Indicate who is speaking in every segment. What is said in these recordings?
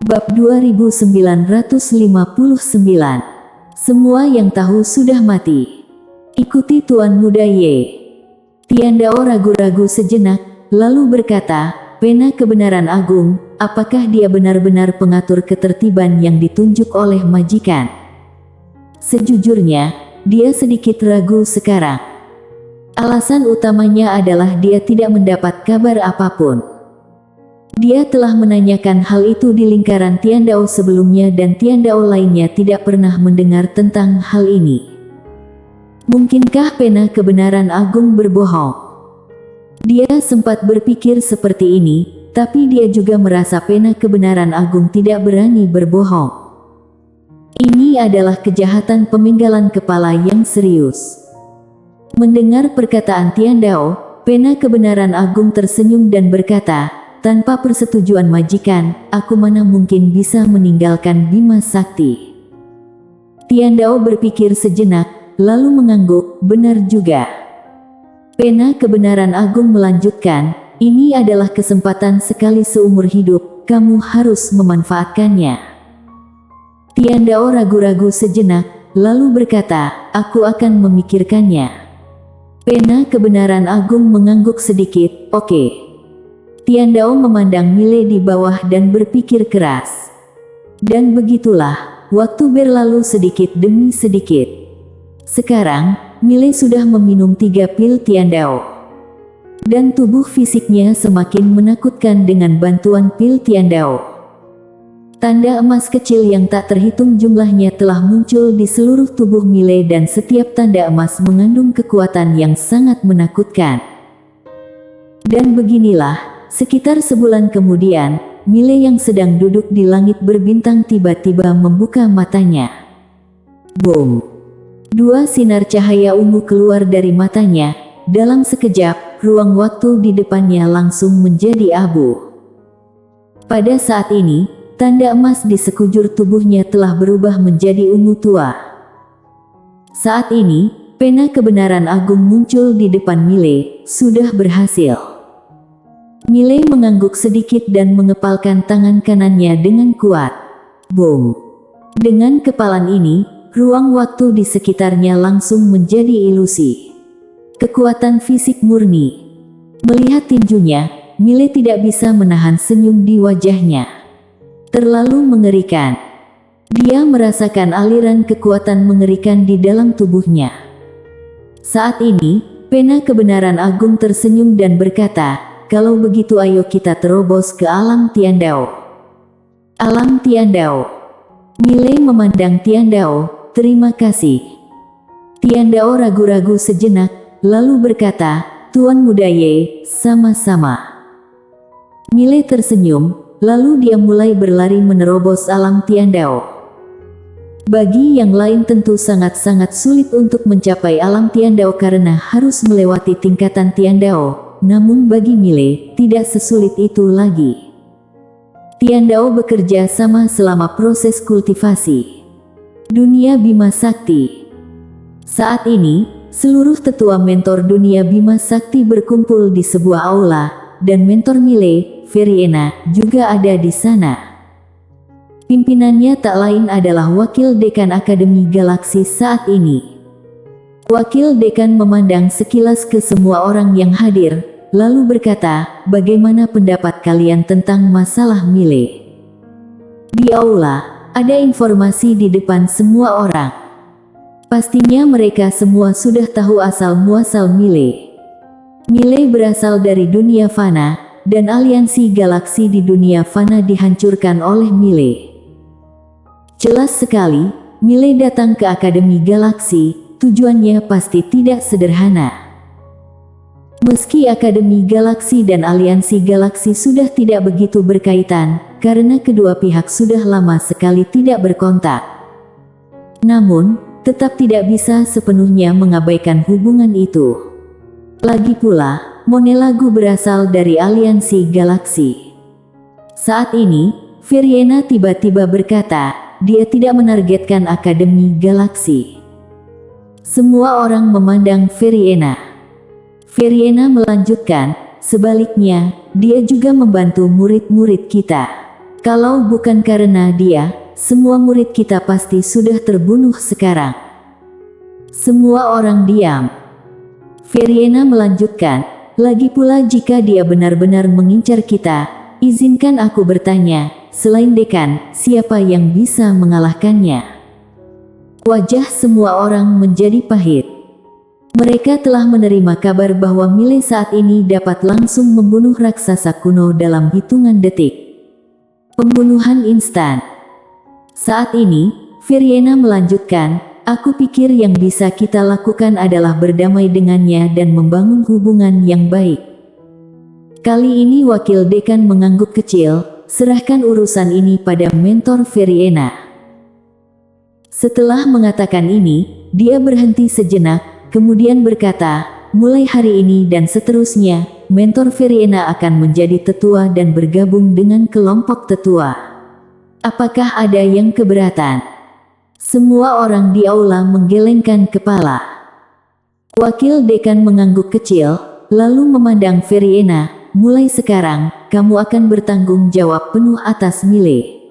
Speaker 1: Bab 2959. Semua yang tahu sudah mati. Ikuti Tuan Muda Ye. Tiandao ragu-ragu sejenak, lalu berkata, "Pena kebenaran agung, apakah dia benar-benar pengatur ketertiban yang ditunjuk oleh majikan?" Sejujurnya, dia sedikit ragu sekarang. Alasan utamanya adalah dia tidak mendapat kabar apapun. Dia telah menanyakan hal itu di lingkaran Tiandao sebelumnya dan Tiandao lainnya tidak pernah mendengar tentang hal ini. Mungkinkah pena kebenaran agung berbohong? Dia sempat berpikir seperti ini, tapi dia juga merasa pena kebenaran agung tidak berani berbohong. Ini adalah kejahatan pemenggalan kepala yang serius. Mendengar perkataan Tiandao, pena kebenaran agung tersenyum dan berkata, "Tanpa persetujuan majikan, aku mana mungkin bisa meninggalkan Bima Sakti." Tiandao berpikir sejenak, lalu mengangguk, "Benar juga." Pena kebenaran agung melanjutkan, "Ini adalah kesempatan sekali seumur hidup, kamu harus memanfaatkannya." Tiandao ragu-ragu sejenak, lalu berkata, "Aku akan memikirkannya." Pena kebenaran agung mengangguk sedikit, "Oke." Tiandao memandang Mile di bawah dan berpikir keras. Dan begitulah, waktu berlalu sedikit demi sedikit. Sekarang, Mile sudah meminum 3 pil Tiandao. Dan tubuh fisiknya semakin menakutkan dengan bantuan pil Tiandao. Tanda emas kecil yang tak terhitung jumlahnya telah muncul di seluruh tubuh Mile dan setiap tanda emas mengandung kekuatan yang sangat menakutkan. Dan beginilah, sekitar sebulan kemudian, Mile yang sedang duduk di langit berbintang tiba-tiba membuka matanya. Boom! 2 sinar cahaya ungu keluar dari matanya. Dalam sekejap, ruang waktu di depannya langsung menjadi abu. Pada saat ini, tanda emas di sekujur tubuhnya telah berubah menjadi ungu tua. Saat ini, pena kebenaran agung muncul di depan Mile, sudah berhasil. Mile mengangguk sedikit dan mengepalkan tangan kanannya dengan kuat. Boom! Dengan kepalan ini, ruang waktu di sekitarnya langsung menjadi ilusi. Kekuatan fisik murni. Melihat tinjunya, Mile tidak bisa menahan senyum di wajahnya. Terlalu mengerikan. Dia merasakan aliran kekuatan mengerikan di dalam tubuhnya. Saat ini, pena kebenaran agung tersenyum dan berkata, "Kalau begitu ayo kita terobos ke alam Tiandao." Alam Tiandao. Mile memandang Tiandao, "Terima kasih." Tiandao ragu-ragu sejenak, lalu berkata, "Tuan Muda Ye, sama-sama." Mile tersenyum, lalu dia mulai berlari menerobos alam Tiandao. Bagi yang lain tentu sangat-sangat sulit untuk mencapai alam Tiandao karena harus melewati tingkatan Tiandao. Namun bagi Mile, tidak sesulit itu lagi. Tiandao bekerja sama selama proses kultivasi dunia Bima Sakti. Saat ini, seluruh tetua mentor dunia Bima Sakti berkumpul di sebuah aula, dan mentor Mile, Veriena, juga ada di sana. Pimpinannya tak lain adalah Wakil Dekan Akademi Galaksi saat ini. Wakil Dekan memandang sekilas ke semua orang yang hadir, lalu berkata, "Bagaimana pendapat kalian tentang masalah Mile?" Di aula, ada informasi di depan semua orang. Pastinya mereka semua sudah tahu asal-muasal Mile. Mile berasal dari dunia fana, dan aliansi galaksi di dunia fana dihancurkan oleh Mile. Jelas sekali, Mile datang ke Akademi Galaksi, tujuannya pasti tidak sederhana. Meski Akademi Galaksi dan Aliansi Galaksi sudah tidak begitu berkaitan, karena kedua pihak sudah lama sekali tidak berkontak. Namun, tetap tidak bisa sepenuhnya mengabaikan hubungan itu. Lagi pula, Monelagu berasal dari Aliansi Galaksi. Saat ini, Veriena tiba-tiba berkata, dia tidak menargetkan Akademi Galaksi. Semua orang memandang Veriena. Veriena melanjutkan, "Sebaliknya, dia juga membantu murid-murid kita." Kalau bukan karena dia, semua murid kita pasti sudah terbunuh sekarang. Semua orang diam. Veriena melanjutkan, lagi pula jika dia benar-benar mengincar kita, izinkan aku bertanya, selain dekan, siapa yang bisa mengalahkannya? Wajah semua orang menjadi pahit. Mereka telah menerima kabar bahwa Mile saat ini dapat langsung membunuh raksasa kuno dalam hitungan detik. Pembunuhan instan. Saat ini, Veriena melanjutkan, aku pikir yang bisa kita lakukan adalah berdamai dengannya dan membangun hubungan yang baik. Kali ini wakil dekan mengangguk kecil, serahkan urusan ini pada mentor Veriena. Setelah mengatakan ini, dia berhenti sejenak, kemudian berkata, mulai hari ini dan seterusnya, mentor Veriena akan menjadi tetua dan bergabung dengan kelompok tetua. Apakah ada yang keberatan? Semua orang di aula menggelengkan kepala. Wakil dekan mengangguk kecil, lalu memandang Veriena, mulai sekarang, kamu akan bertanggung jawab penuh atas Mile.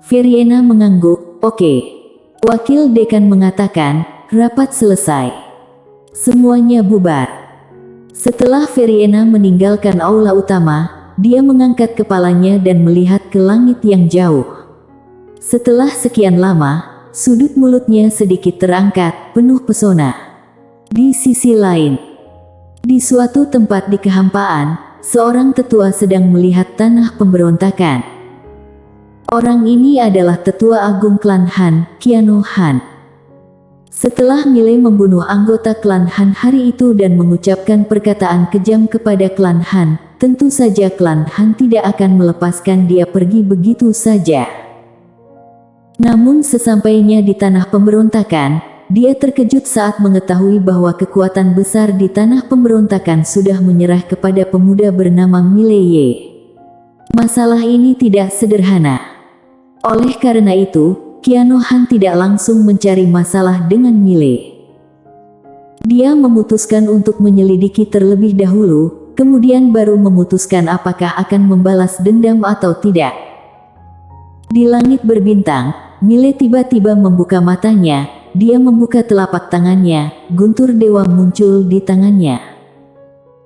Speaker 1: Veriena mengangguk, oke. Wakil dekan mengatakan, rapat selesai. Semuanya bubar. Setelah Veriena meninggalkan aula utama, dia mengangkat kepalanya dan melihat ke langit yang jauh. Setelah sekian lama, sudut mulutnya sedikit terangkat, penuh pesona. Di sisi lain, di suatu tempat di kehampaan, seorang tetua sedang melihat tanah pemberontakan. Orang ini adalah tetua agung klan Han, Keanu Han. Setelah Mile membunuh anggota klan Han hari itu dan mengucapkan perkataan kejam kepada klan Han, tentu saja klan Han tidak akan melepaskan dia pergi begitu saja. Namun sesampainya di tanah pemberontakan, dia terkejut saat mengetahui bahwa kekuatan besar di tanah pemberontakan sudah menyerah kepada pemuda bernama Mile Ye. Masalah ini tidak sederhana. Oleh karena itu, Keanu Han tidak langsung mencari masalah dengan Mile. Dia memutuskan untuk menyelidiki terlebih dahulu, kemudian baru memutuskan apakah akan membalas dendam atau tidak. Di langit berbintang, Mile tiba-tiba membuka matanya, dia membuka telapak tangannya, guntur dewa muncul di tangannya.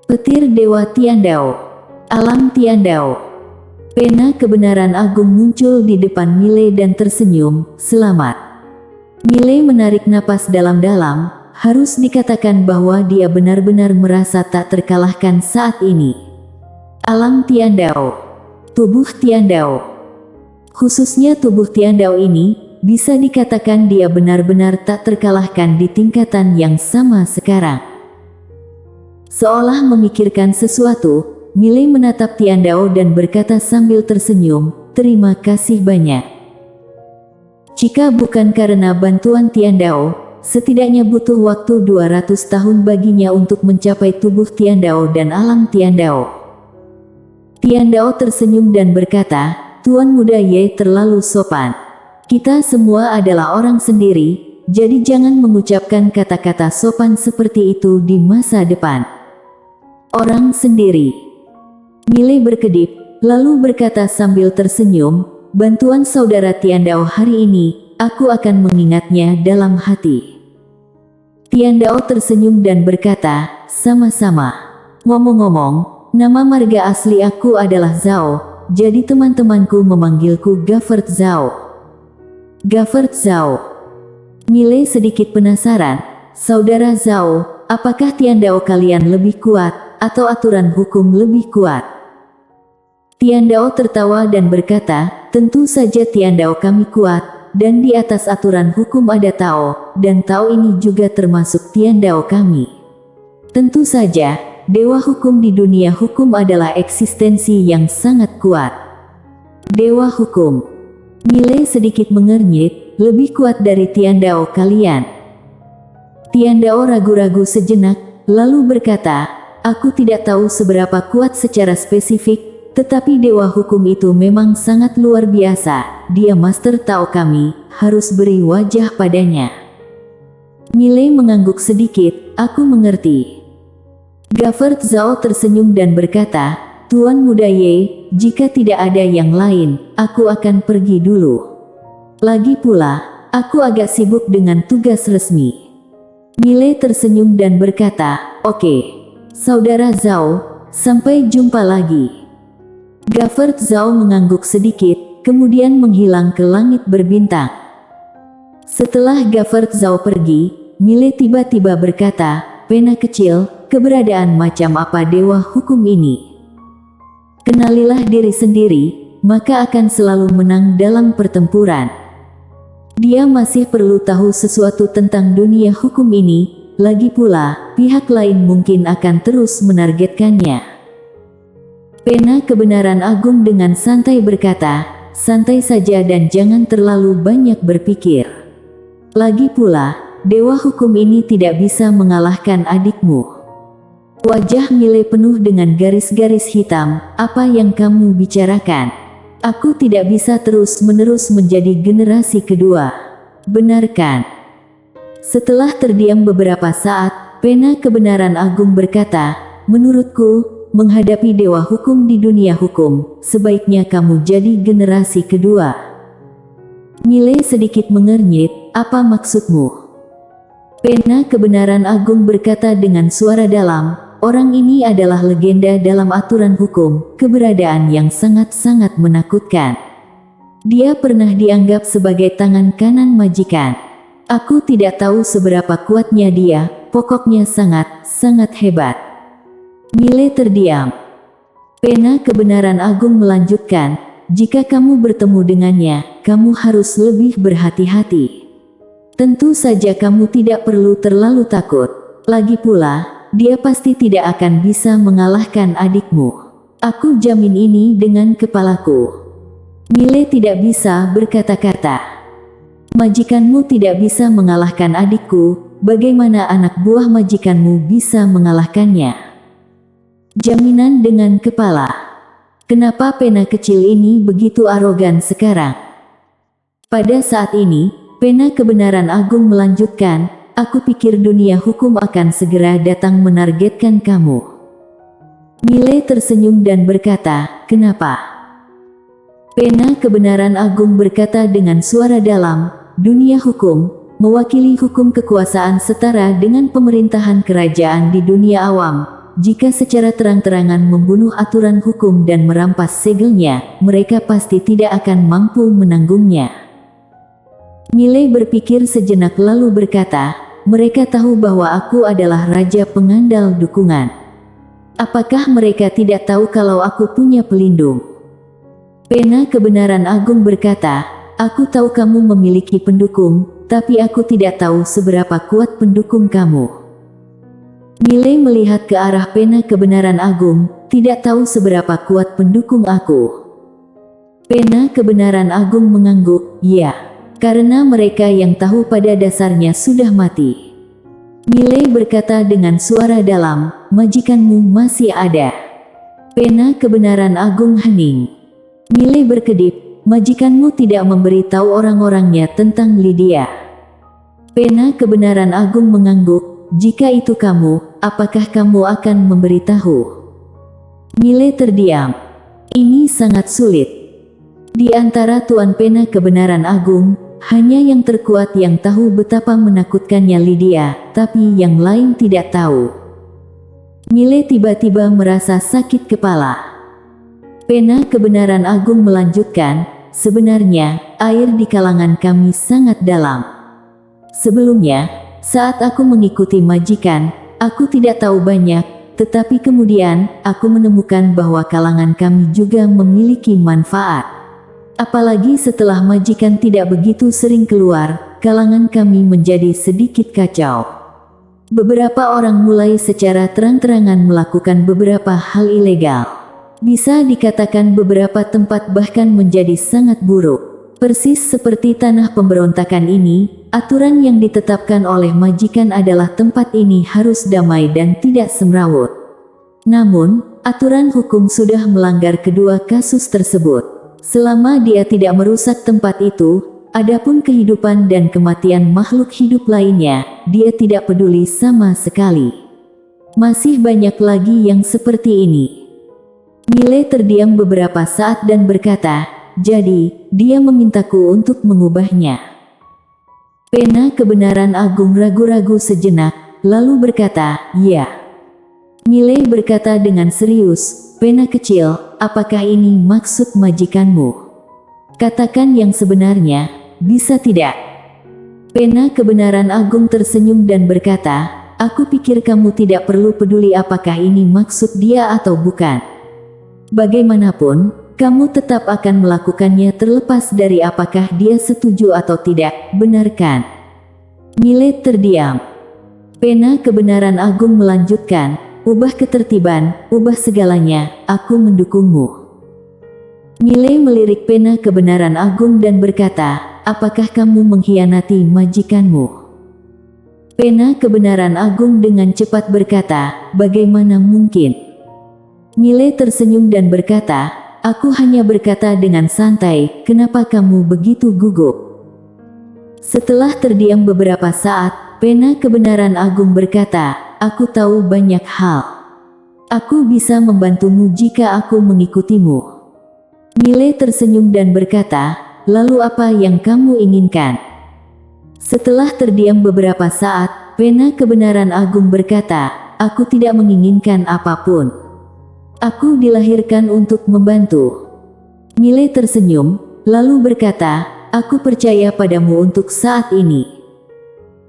Speaker 1: Petir Dewa Tiandao. Alam Tiandao. Pena kebenaran agung muncul di depan Mile dan tersenyum, selamat. Mile menarik napas dalam-dalam, harus dikatakan bahwa dia benar-benar merasa tak terkalahkan saat ini. Alam Tiandao. Tubuh Tiandao. Khususnya tubuh Tiandao ini, bisa dikatakan dia benar-benar tak terkalahkan di tingkatan yang sama sekarang. Seolah memikirkan sesuatu, Mile menatap Tiandao dan berkata sambil tersenyum, terima kasih banyak. Jika bukan karena bantuan Tiandao, setidaknya butuh waktu 200 tahun baginya untuk mencapai tubuh Tiandao dan alam Tiandao. Tiandao tersenyum dan berkata, Tuan Muda Ye terlalu sopan. Kita semua adalah orang sendiri, jadi jangan mengucapkan kata-kata sopan seperti itu di masa depan. Orang sendiri. Mile berkedip, lalu berkata sambil tersenyum, bantuan saudara Tiandao hari ini, aku akan mengingatnya dalam hati. Tiandao tersenyum dan berkata, sama-sama. Ngomong-ngomong, nama marga asli aku adalah Zhao, jadi teman-temanku memanggilku Gavert Zhao. Gavert Zhao. Mile sedikit penasaran, saudara Zhao, apakah Tiandao kalian lebih kuat, atau aturan hukum lebih kuat? Tiandao tertawa dan berkata, tentu saja Tiandao kami kuat, dan di atas aturan hukum ada Tao, dan Tao ini juga termasuk Tiandao kami. Tentu saja, dewa hukum di dunia hukum adalah eksistensi yang sangat kuat. Dewa hukum. Mile sedikit mengernyit, lebih kuat dari Tiandao kalian. Tiandao ragu-ragu sejenak, lalu berkata, aku tidak tahu seberapa kuat secara spesifik, tetapi dewa hukum itu memang sangat luar biasa, dia master Tao kami, harus beri wajah padanya. Mile mengangguk sedikit, aku mengerti. Gavert Zhao tersenyum dan berkata, Tuan Muda Ye, jika tidak ada yang lain, aku akan pergi dulu. Lagi pula, aku agak sibuk dengan tugas resmi. Mile tersenyum dan berkata, "Oke, Saudara Zhao, sampai jumpa lagi." Gafert Zhao mengangguk sedikit, kemudian menghilang ke langit berbintang. Setelah Gafert Zhao pergi, Mile tiba-tiba berkata, "Pena kecil, keberadaan macam apa dewa hukum ini? Kenalilah diri sendiri, maka akan selalu menang dalam pertempuran." Dia masih perlu tahu sesuatu tentang dunia hukum ini, lagi pula, pihak lain mungkin akan terus menargetkannya. Pena Kebenaran Agung dengan santai berkata, "Santai saja dan jangan terlalu banyak berpikir. Lagi pula, dewa hukum ini tidak bisa mengalahkan adikmu." Wajah Mile penuh dengan garis-garis hitam. "Apa yang kamu bicarakan? Aku tidak bisa terus-menerus menjadi generasi kedua. Benarkan?" Setelah terdiam beberapa saat, Pena Kebenaran Agung berkata, "Menurutku, menghadapi dewa hukum di dunia hukum, sebaiknya kamu jadi generasi kedua." Mile sedikit mengernyit, "Apa maksudmu?" Pena Kebenaran Agung berkata dengan suara dalam, "Orang ini adalah legenda dalam aturan hukum, keberadaan yang sangat-sangat menakutkan. Dia pernah dianggap sebagai tangan kanan majikan. Aku tidak tahu seberapa kuatnya dia, pokoknya sangat hebat." Mile terdiam. Pena Kebenaran Agung melanjutkan, "Jika kamu bertemu dengannya, kamu harus lebih berhati-hati. Tentu saja kamu tidak perlu terlalu takut. Lagi pula, dia pasti tidak akan bisa mengalahkan adikmu. Aku jamin ini dengan kepalaku." Mile tidak bisa berkata-kata. "Majikanmu tidak bisa mengalahkan adikku, bagaimana anak buah majikanmu bisa mengalahkannya?" Jaminan dengan kepala. Kenapa pena kecil ini begitu arogan sekarang? Pada saat ini, Pena Kebenaran Agung melanjutkan, "Aku pikir dunia hukum akan segera datang menargetkan kamu." Mile tersenyum dan berkata, "Kenapa?" Pena Kebenaran Agung berkata dengan suara dalam, "Dunia hukum, mewakili hukum kekuasaan setara dengan pemerintahan kerajaan di dunia awam. Jika secara terang-terangan membunuh aturan hukum dan merampas segelnya, mereka pasti tidak akan mampu menanggungnya." Mile berpikir sejenak lalu berkata, "Mereka tahu bahwa aku adalah raja pengandal dukungan. Apakah mereka tidak tahu kalau aku punya pelindung?" Pena Kebenaran Agung berkata, "Aku tahu kamu memiliki pendukung, tapi aku tidak tahu seberapa kuat pendukung kamu." Mile melihat ke arah Pena Kebenaran Agung, "Tidak tahu seberapa kuat pendukung aku." Pena Kebenaran Agung mengangguk, "Ya, karena mereka yang tahu pada dasarnya sudah mati." Mile berkata dengan suara dalam, "Majikanmu masih ada." Pena Kebenaran Agung hening. Mile berkedip, "Majikanmu tidak memberitahu orang-orangnya tentang Lydia." Pena Kebenaran Agung mengangguk, "Jika itu kamu, apakah kamu akan memberitahu?" Mile terdiam. Ini sangat sulit. Di antara Tuan Pena Kebenaran Agung, hanya yang terkuat yang tahu betapa menakutkannya Lydia, tapi yang lain tidak tahu. Mile tiba-tiba merasa sakit kepala. Pena Kebenaran Agung melanjutkan, "Sebenarnya, air di kalangan kami sangat dalam. Sebelumnya, saat aku mengikuti majikan, aku tidak tahu banyak, tetapi kemudian, aku menemukan bahwa kalangan kami juga memiliki manfaat. Apalagi setelah majikan tidak begitu sering keluar, kalangan kami menjadi sedikit kacau. Beberapa orang mulai secara terang-terangan melakukan beberapa hal ilegal. Bisa dikatakan beberapa tempat bahkan menjadi sangat buruk. Persis seperti tanah pemberontakan ini, aturan yang ditetapkan oleh majikan adalah tempat ini harus damai dan tidak semrawut. Namun, aturan hukum sudah melanggar kedua kasus tersebut. Selama dia tidak merusak tempat itu, adapun kehidupan dan kematian makhluk hidup lainnya, dia tidak peduli sama sekali. Masih banyak lagi yang seperti ini. Mile terdiam beberapa saat dan berkata, jadi, dia memintaku untuk mengubahnya. Pena Kebenaran Agung ragu-ragu sejenak, lalu berkata, ya. Mile berkata dengan serius, Pena kecil, apakah ini maksud majikanmu? Katakan yang sebenarnya, bisa tidak? Pena Kebenaran Agung tersenyum dan berkata, aku pikir kamu tidak perlu peduli apakah ini maksud dia atau bukan. Bagaimanapun, kamu tetap akan melakukannya terlepas dari apakah dia setuju atau tidak, benar kan? Mile terdiam. Pena Kebenaran Agung melanjutkan, ubah ketertiban, ubah segalanya, aku mendukungmu. Mile melirik Pena Kebenaran Agung dan berkata, apakah kamu mengkhianati majikanmu? Pena Kebenaran Agung dengan cepat berkata, bagaimana mungkin? Mile tersenyum dan berkata, aku hanya berkata dengan santai, kenapa kamu begitu gugup? Setelah terdiam beberapa saat, Pena Kebenaran Agung berkata, aku tahu banyak hal. Aku bisa membantumu jika aku mengikutimu. Mile tersenyum dan berkata, lalu apa yang kamu inginkan? Setelah terdiam beberapa saat, Pena Kebenaran Agung berkata, aku tidak menginginkan apapun. Aku dilahirkan untuk membantu. Mile tersenyum, lalu berkata, aku percaya padamu untuk saat ini.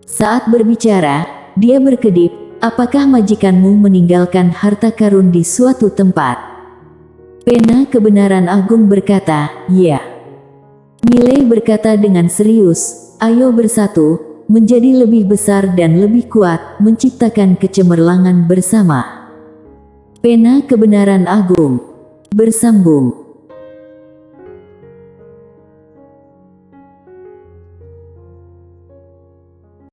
Speaker 1: Saat berbicara, dia berkedip, apakah majikanmu meninggalkan harta karun di suatu tempat? Pena Kebenaran Agung berkata, ya. Mile berkata dengan serius, ayo bersatu, menjadi lebih besar dan lebih kuat, menciptakan kecemerlangan bersama. Pena Kebenaran Agung bersambung.